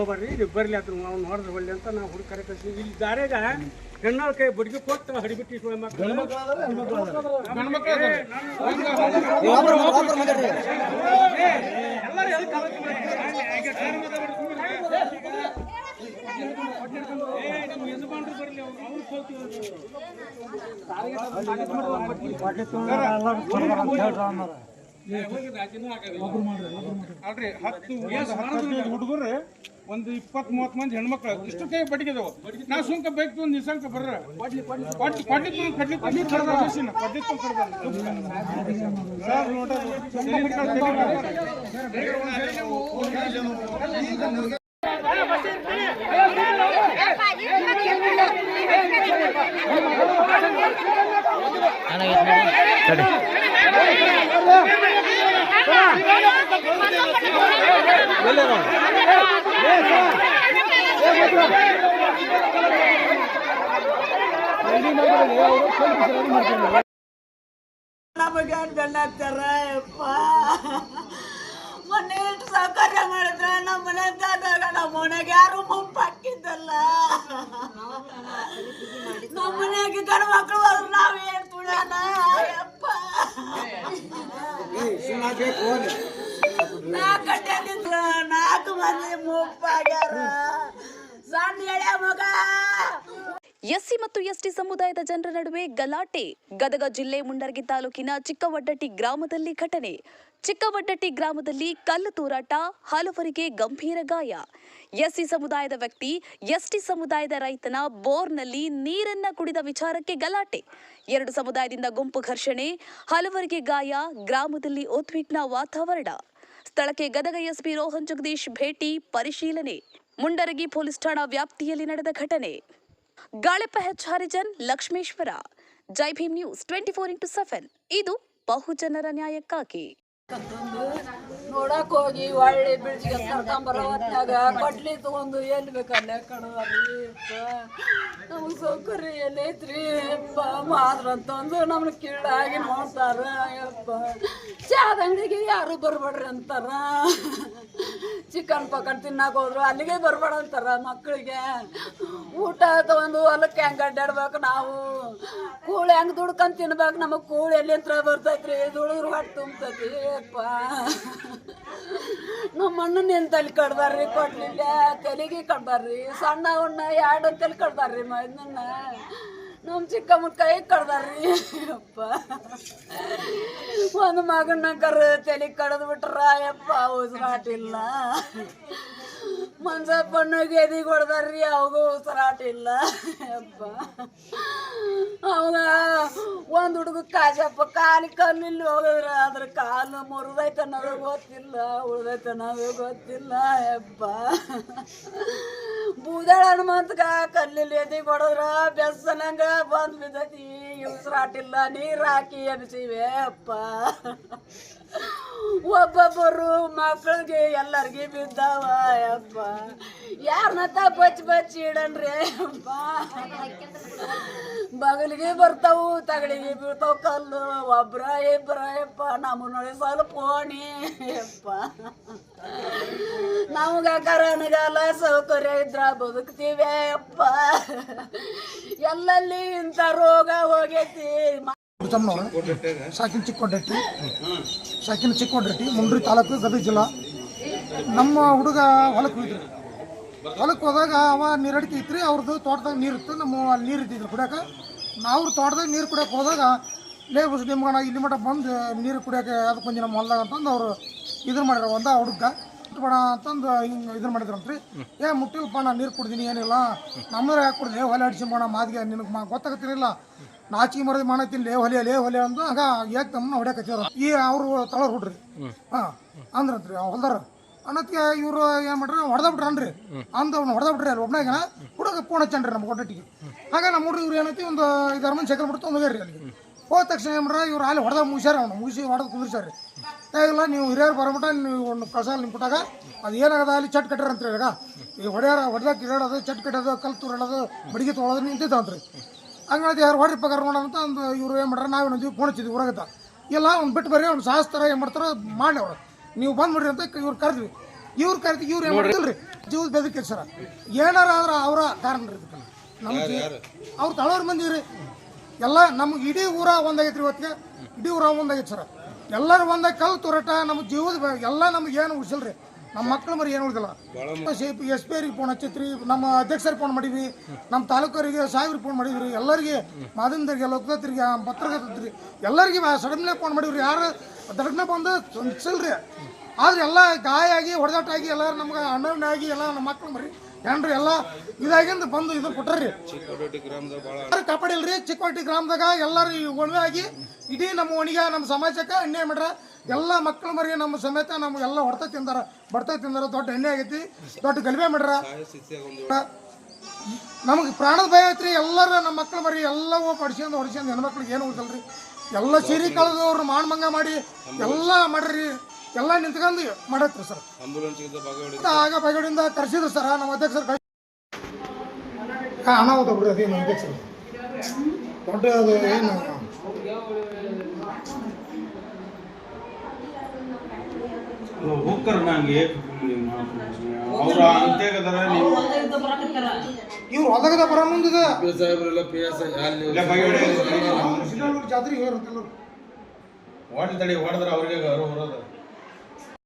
ಹೋಗ್ಬಾರ್ರಿ ಇಲ್ಲಿ ಬರಲಿ ಅದ್ರ ಅವ್ನು ಹೊಡೆದ್ರೆ ಒಳ್ಳೆ ಅಂತ ನಾವು ಹುಡುಗ ಕರೆ ಕಳಿಸಿ ಇಲ್ಲಿ ದಾರ್ಯಾಗ ಹೆಣ್ಣಾಳ ಕೈ ಬಡ್ಗಿ ಕೊಟ್ಟು ಹಡಿಬಿಟ್ಟು ಸುಳ್ಳು ಅಲ್ರಿ 10 ಹುಡುಗರು ಒಂದು 20-30 ಮಂದಿ ಹೆಣ್ಮಕ್ಳು ಇಷ್ಟು ಕೈ ಬಡಿಗೆದವು ನಾ ಸುಂಕ ಬೇಕು ಒಂದು ನಿಸಂಕ ಬರ್ರ ನಮಗೇನು ಬೆಳ್ಳಾಗ್ತಾರ ಯಪ್ಪ ಮೊನ್ನೆ ಎಷ್ಟು ಸೌಕರ್ಯ ಮಾಡಿದ್ರೆ ನಮ್ಮ ಮನೆಗಾದಾಗ ನಮ್ಮ ಮನೆಗೆ ಯಾರು ಮುಂಪಾಕಿದ್ದಲ್ಲ ನಮ್ಮ ಮನೆಗೆ ಗಂಡು ಮಕ್ಕಳು ಹೋದ್ರೆ ನಾವೇನು ತುಳಾನ ಯಪ್ಪ 4 ಗಂಟೆಲಿಂದ 4 ಮಂದಿ ಮುಪ್ಪಾಗ್ಯಾರ ಸಣ್ಣ ಎಳೆ ಮಗ. ಎಸ್ಸಿ ಮತ್ತು ಎಸ್ಟಿ ಸಮುದಾಯದ ಜನರ ನಡುವೆ ಗಲಾಟೆ. ಗದಗ ಜಿಲ್ಲೆ ಮುಂಡರಗಿ ತಾಲೂಕಿನ ಚಿಕ್ಕವಡ್ಡಟ್ಟಿ ಗ್ರಾಮದಲ್ಲಿ ಘಟನೆ. ಚಿಕ್ಕವಡ್ಡಟ್ಟಿ ಗ್ರಾಮದಲ್ಲಿ ಕಲ್ಲು ತೂರಾಟ, ಹಲವರಿಗೆ ಗಂಭೀರ ಗಾಯ. ಎಸ್ಸಿ ಸಮುದಾಯದ ವ್ಯಕ್ತಿ ಎಸ್ಟಿ ಸಮುದಾಯದ ರೈತನ ಬೋರ್ನಲ್ಲಿ ನೀರನ್ನ ಕುಡಿದ ವಿಚಾರಕ್ಕೆ ಗಲಾಟೆ. 2 ಸಮುದಾಯದಿಂದ ಗುಂಪು ಘರ್ಷಣೆ, ಹಲವರಿಗೆ ಗಾಯ. ಗ್ರಾಮದಲ್ಲಿ ಉದ್ವಿಗ್ನ ವಾತಾವರಣ. ಸ್ಥಳಕ್ಕೆ ಗದಗ ಎಸ್ಪಿ ರೋಹನ್ ಜಗದೀಶ್ ಭೇಟಿ, ಪರಿಶೀಲನೆ. ಮುಂಡರಗಿ ಪೊಲೀಸ್ ಠಾಣಾ ವ್ಯಾಪ್ತಿಯಲ್ಲಿ ನಡೆದ ಘಟನೆ. ಗಾಳಿಪ ಹೆಚ್ ಹರಿಜನ್, ಲಕ್ಷ್ಮೇಶ್ವರ. ಜೈ ಭೀಮ್ ನ್ಯೂಸ್ 24x7. ಇದು ಬಹುಜನರ ನ್ಯಾಯಕ್ಕಾಗಿ. ನೋಡಕ್ ಹೋಗಿ ಒಳ್ಳೆ ಬಿಡ್ಜಿಗೆ ಕರ್ಕೊಂಬರೋ ಹೊತ್ನಾಗ ಕಡ್ಲಿ ತಗೊಂಡು ಎಲ್ಲಿ ಬೇಕಲ್ಲೇ ಕಡದ್ರಿ ನಮಗೆ ಸೌಕರ್ಯ ಎಲ್ಲೈತ್ರಿ ಯಪ್ಪ ಮಾದ್ರಂತಂದು ನಮ್ಗೆ ಕೀಳಾಗಿ ನೋಡ್ತಾರ ಯಪ್ಪ. ಚಾದ ಅಂಗಡಿಗೆ ಯಾರು ಬರ್ಬೇಡ್ರಿ ಅಂತಾರ. ಚಿಕನ್ ಪಕನ್ ತಿನ್ನಕ್ ಹೋದ್ರು ಅಲ್ಲಿಗೆ ಬರ್ಬೇಡ ಅಂತಾರ. ಮಕ್ಕಳಿಗೆ ಊಟ ತಗೊಂಡು ಹೊಲಕ್ಕೆ ಹೆಂಗೆ ಅಡ್ಡಾಡ್ಬೇಕು, ನಾವು ಕೂಳಿ ಹೆಂಗೆ ದುಡ್ಕೊಂಡ್ ತಿನ್ಬೇಕು. ನಮಗೆ ಕೂಳಿ ಎಲ್ಲಿ ಅಂತ ಬರ್ತೈತ್ರಿ, ದುಡಿದ್ರು ಹೊಟ್ಟೆ ತುಂಬತೈತಿ ಯಪ್ಪ. ನಮ್ಮ ಅಣ್ಣನ ತಲೆ ಕಡ್ದಾರ್ರಿ, ಕೊಡ್ಲಿಲ್ಲ ತಲೆಗೆ ಕಡ್ದಾರ್ರಿ. ಸಣ್ಣ ಉಣ್ಣ 2 ತಲೆ ಕಡ್ದಾರ್ರಿ. ಇದನ್ನ ನಮ್ಮ ಚಿಕ್ಕಮ್ಮನ ಕೈ ಕಡ್ದಾರ್ರಿ ಯಪ್ಪ. ಒಂದು ಮಗನ ತಲೆ ಕಡ್ದು ಬಿಟ್ರ ಯಪ್ಪ, ಉಸಿರಾಟಿಲ್ಲ. ಮನ್ಸಪ್ಪನಿಗೆ ಎದಿಗೆ ಹೊಡ್ದಾರ್ರಿ, ಅವಾಗ ಉಸಿರಾಟಿಲ್ಲ ಯಪ್ಪ. ಅವಾಗ ಒಂದು ಹುಡುಗ ಕಾಜಪ್ಪ ಕಾಲಿಲ್ಲಿ ಹೋಗಿದ್ರ ಅದ್ರ ಕಾಲು ಮುರಿದೈತೆ ಅನ್ನೋದು ಗೊತ್ತಿಲ್ಲ, ಉಳ್ದೈತೆ ಅನ್ನೋದು ಗೊತ್ತಿಲ್ಲ ಯಪ್ಪ. ಬೂದಾಳ ಹನುಮಂತಗ ಕಲ್ಲಿಲ್ಲಿ ಎದಿಗೆ ಹೊಡೆದ್ರ ಬೆಸ್ಸನಂಗ ಬಂದು ಬಿದ್ದೈತಿ. ಉಸಿರಾಟಿಲ್ಲ, ನೀರು ಹಾಕಿ ಎಬ್ಸಿವೆ ಅಪ್ಪ. ಒಬ್ಬೊಬ್ಬರು ಮಕ್ಕಳಿಗೆ ಎಲ್ಲರಿಗೆ ಬಿದ್ದಾವ ಯಪ್ಪ. ಯಾರನ್ನ ಬಚ್ಚಿ ಇಡನ್ರಿ ಅಪ್ಪ. ಬಗಲಿಗೆ ಬರ್ತಾವು, ತಗಡಿಗೆ ಬೀಳ್ತಾವ ಕಲ್ಲು. ಒಬ್ರ ಇಬ್ರ ಯಪ್ಪ. ನಮ್ಮ ನೋಡಿ ಸ್ವಲ್ಪ ಓಣಿ ಯಪ್ಪ. ನಮ್ಗ ಕರನಗಾಲ ಸೌಕರ್ಯ ಇದ್ರ ಬದುಕ್ತೀವಿ ಯಪ್ಪ. ಎಲ್ಲಲ್ಲಿ ಇಂಥ ರೋಗ ಹೋಗೈತಿ. ಸಾಕಿನ ಚಿಕ್ಕೋಡ್ರಟ್ಟಿ ಮುಂಡ್ರಿ ತಾಲೂಕು, ಗದಗ ಜಿಲ್ಲಾ. ನಮ್ಮ ಹುಡುಗ ಹೊಲಕ್ಕೆ ಹೋಗಿದ್ರು. ಹೊಲಕ್ಕೆ ಹೋದಾಗ ಅವ ನೀರಡಿಕೆ ಇತ್ತು ರೀ. ಅವ್ರದ್ದು ತೋಟದಾಗ ನೀರು ಇತ್ತು. ನಮ್ಮ ಅಲ್ಲಿ ನೀರು ಇದ್ದಿದ್ರು ಕುಡಿಯೋಕೆ. ನಾವು ತೋಟದಾಗ ನೀರು ಕುಡಿಯೋಕೆ ಹೋದಾಗ ಲೇಬರ್ಸ್ ನಿಮ್ಗಣ ಇಲ್ಲಿ ಮಟ್ಟ ಬಂದು ನೀರು ಕುಡಿಯೋಕೆ ಅದಕ್ಕೆ ಬಂದು ನಮ್ಮ ಹೊಲ್ದಾಗ ಅಂತಂದು ಅವರು ಇದ್ರ ಮಾಡಿದ್ರು. ಒಂದು ಹುಡುಗ ಬೇಡ ಅಂತಂದು ಹಿಂಗೆ ಇದ್ರ ಮಾಡಿದ್ರಂತ್ರಿ. ಮುಟ್ಟಿಲ್ಪ ನಾನು ನೀರು ಕುಡ್ದೀನಿ, ಏನಿಲ್ಲ ನಮ್ಮದ್ರೆ ಯಾಕೆ ಕುಡ್ದೆ, ಹೊಲೆ ಅಡಿಸಿಬೋಣ ಮಾದಿಗೆ ನಿನಗೆ ಗೊತ್ತಾಗತ್ತಿರಲಿಲ್ಲ. ನಾಚಿಕೆ ಮರದಿ ಮಾಡತ್ತೀನಿ ಹೊಲೆ ಅಂದು ಆಗ ಯಾಕೆ ತಮ್ಮನ್ನ ಹೊಡ್ಯಾಕತ್ತಿರ ಈ ಅವರು ತಳರ್ ಹುಡ್ರಿ ಅಂದ್ರಂತ್ರಿ ಹೊಲ್ದಾರ ಅನ್ನತ್ಗೆ ಇವರು ಏನು ಮಾಡ್ರಿ ಹೊಡೆದ್ಬಿಟ್ರನ್ರಿ ಅಂದವ್ನು ಹೊಡೆದ್ಬಿಟ್ರಿ ಅಲ್ಲಿ ಒಬ್ಬನಾಗನ ಹುಡುಗ ಫೋನ್ ಹಚ್ಚನ್ರಿ ನಮ್ಮ ಕೊಟ್ಟಟ್ಟಿಗೆ. ಹಾಗ ನಮ್ಮ ಹುಡುಗ ಇವ್ರು ಏನೈತಿ ಒಂದು 5-6 ಮಂದಿ ಸೈಕಲ್ ಬಿಟ್ಟು ಹೋಗ್ಯಾರ್ರಿ ಅಲ್ಲಿಗೆ. ಹೋದ ತಕ್ಷಣ ಏನು ಮಾಡ್ರಿ ಇವ್ರು ಅಲ್ಲಿ ಹೊಡೆದ ಮುಗಿಸ್ಯಾರ. ಮುಗಿಸಿ ಹೊಡೆದು ಕುಂದ್ರಿಸ್ಯಾರ್ರಿ. ಇಲ್ಲ ನೀವು ಹಿರಿಯರು ಬರಬಿಟ್ಟ ನೀವು ಒಂದು ಕಸ ನಿಮ್ಮ ಕೊಟ್ಟಾಗ ಅದು ಏನಾಗದ ಅಲ್ಲಿ ಚಟ್ ಕಟ್ಟಾರಂತ್ರಿ. ಈಗ ಈ ಹೊಡೆದಾಕ ಇಡೋದು, ಚಟ್ ಕಟ್ಟೋದು, ಕಲ್ ತೂರಾಡೋದು, ಬಡಿಗೆ ತೊಗೊಳೋದು ನಿಂತಿದ್ದಾವಂತ್ರಿ. ಹಂಗಾಗಿ ಯಾರು ಹೊಡ್ರಿ ಪಗಾರ ಮಾಡೋಣ ಅಂತ ಒಂದು ಇವ್ರು ಏನು ಮಾಡ್ರೆ ನಾವೇನಂತೀವಿ ಫೋನ್ ಹಚ್ಚಿದ್ವಿ ಊರಾಗತ್ತ. ಇಲ್ಲ ಅವ್ನು ಬಿಟ್ಟು ಬರ್ರಿ, ಅವ್ನು ಸಾಹಿಸ್ತಾರ ಏನು ಮಾಡ್ತಾರೋ ಮಾಡಿ ಅವ್ರು ನೀವು ಬಂದುಬಿಡ್ರಿ ಅಂತ ಇವ್ರು ಕರೆದ್ವಿ. ಇವ್ರು ಕರಿತೀವಿ ಇವ್ರು ಏನು ಮಾಡಿಲ್ರಿ ಜೀವದ ಬೆದರಿಕೆ ಸರ ಏನಾರ ಆದ್ರೆ ಅವರ ಕಾರಣ ಇರ್ತದೆ ನಮ್ಗೆ ಅವ್ರು ತಳವ್ರ ಮಂದಿ ರೀ ಎಲ್ಲ ನಮ್ಗೆ ಇಡೀ ಊರ ಒಂದಾಗೈತ್ರಿ ಇವತ್ತಿಗೆ ಇಡೀ ಊರ ಒಂದಾಗೈತೆ ಸರ ಎಲ್ಲರೂ ಒಂದಾಗಿ ಕಲ್ಲು ತೋರಾಟ ನಮ್ಮ ಜೀವದ ಎಲ್ಲ ನಮ್ಗೆ ಏನು ಉಳಿಸಿಲ್ರಿ ನಮ್ಮ ಮಕ್ಳು ಮರಿ ಏನು ಉಳಿದಿಲ್ಲ ಎಸ್ ಪಿ ಅವ್ರಿಗೆ ಫೋನ್ ಹಚ್ಚೈತ್ರಿ ನಮ್ಮ ಅಧ್ಯಕ್ಷರಿಗೆ ಫೋನ್ ಮಾಡಿದ್ವಿ ನಮ್ಮ ತಾಲೂಕರಿಗೆ ಸಾಹೇಬ್ರಿಗೆ ಫೋನ್ ಮಾಡಿದ್ರಿ ಎಲ್ಲರಿಗೆ ಮಾಧ್ಯಮದರಿಗೆ ಲೋಕದತ್ರಿಗೆ ಪತ್ರಕರ್ತರಿಗೆ ಎಲ್ಲರಿಗೆ ಸಡನ್ಲಿ ಫೋನ್ ಮಾಡಿವ್ರಿ ಯಾರು ದಡನೆ ಬಂದು ಸ್ಪಂದಿಸಿಲ್ರಿ ಆದ್ರೆ ಎಲ್ಲ ಗಾಯ ಆಗಿ ಹೊಡೆದಾಟ ಆಗಿ ಎಲ್ಲ ನಮ್ಗೆ ಅಣ್ಣಾಗಿ ಎಲ್ಲ ನಮ್ಮ ಮಕ್ಳು ಮರಿ ಏನ್ರಿ ಎಲ್ಲ ಇದಾಗಿಂದ ಬಂದು ಇದನ್ನ ಕೊಟ್ಟರಿ ಕಾಪಾಡಿಲ್ರಿ ಚಿಕ್ಕವಟ್ಟಿ ಗ್ರಾಮದಾಗ ಎಲ್ಲರೂ ಒಣವೆ ಆಗಿ ಇಡೀ ನಮ್ಮ ಒಣಿಗೆ ನಮ್ಮ ಸಮಾಜಕ್ಕೆ ಅನ್ಯಾಯ ಮಾಡ್ರ ಎಲ್ಲ ಮಕ್ಕಳು ಮರಿ ನಮ್ಮ ಸಮೇತ ನಮಗೆಲ್ಲ ಹೊಡ್ತಾ ತಿಂದಾರ ಬಡ್ತಾ ತಿಂದಾರ ದೊಡ್ಡ ಎಣ್ಣೆ ಆಗೈತಿ ದೊಡ್ಡ ಗಲಭೆ ಮಾಡ್ರ ನಮಗೆ ಪ್ರಾಣದ ಭಯ ಐತ್ರಿ ಎಲ್ಲರ ನಮ್ಮ ಮಕ್ಕಳು ಮರಿ ಎಲ್ಲವೂ ಹೊಡ್ಸ್ಕೊಂಡು ಹೆಣ್ಮಕ್ಳಿಗೆ ಏನು ಉಳಿಸಲ್ರಿ ಎಲ್ಲ ಸಿರಿ ಕಳೆದವ್ರು ಮಾಣ್ಮಂಗ ಮಾಡಿ ಎಲ್ಲ ಮಾಡ್ರಿ ಎಲ್ಲ ನಿಂತ್ಕೊಂಡು ಮಾಡತ್ರಿ ಸರ್ ಆಗ ಬಗೆಡಿಂದ ಕರ್ಸಿದ್ರು ಸರ್ ನಮ್ಮ ಅಧ್ಯಕ್ಷರು ಅನಾಹುತ ಬಿಡ್ರಿ ಅದೇ ನಮ್ಮ ಅಧ್ಯಕ್ಷರು ದೊಡ್ಡ ಅದು ಏನು ಹೋಗ್ತಾರ ನಂಗೆ ಅವ್ರ ಅಂತ್ಯಗದಾರ ನೀವು ಇವ್ರು ಹೊಲಗದ ಬರ ಮುಂದಿದೆ ಜಾತ್ರೆ ಹೋಗಿರುತ್ತಲ್ಲ ಹೋಟೆಲ್ ತಡಿ ಹೊಡೆದ್ರ ಅವ್ರಿಗೆ ಹೊರೋದು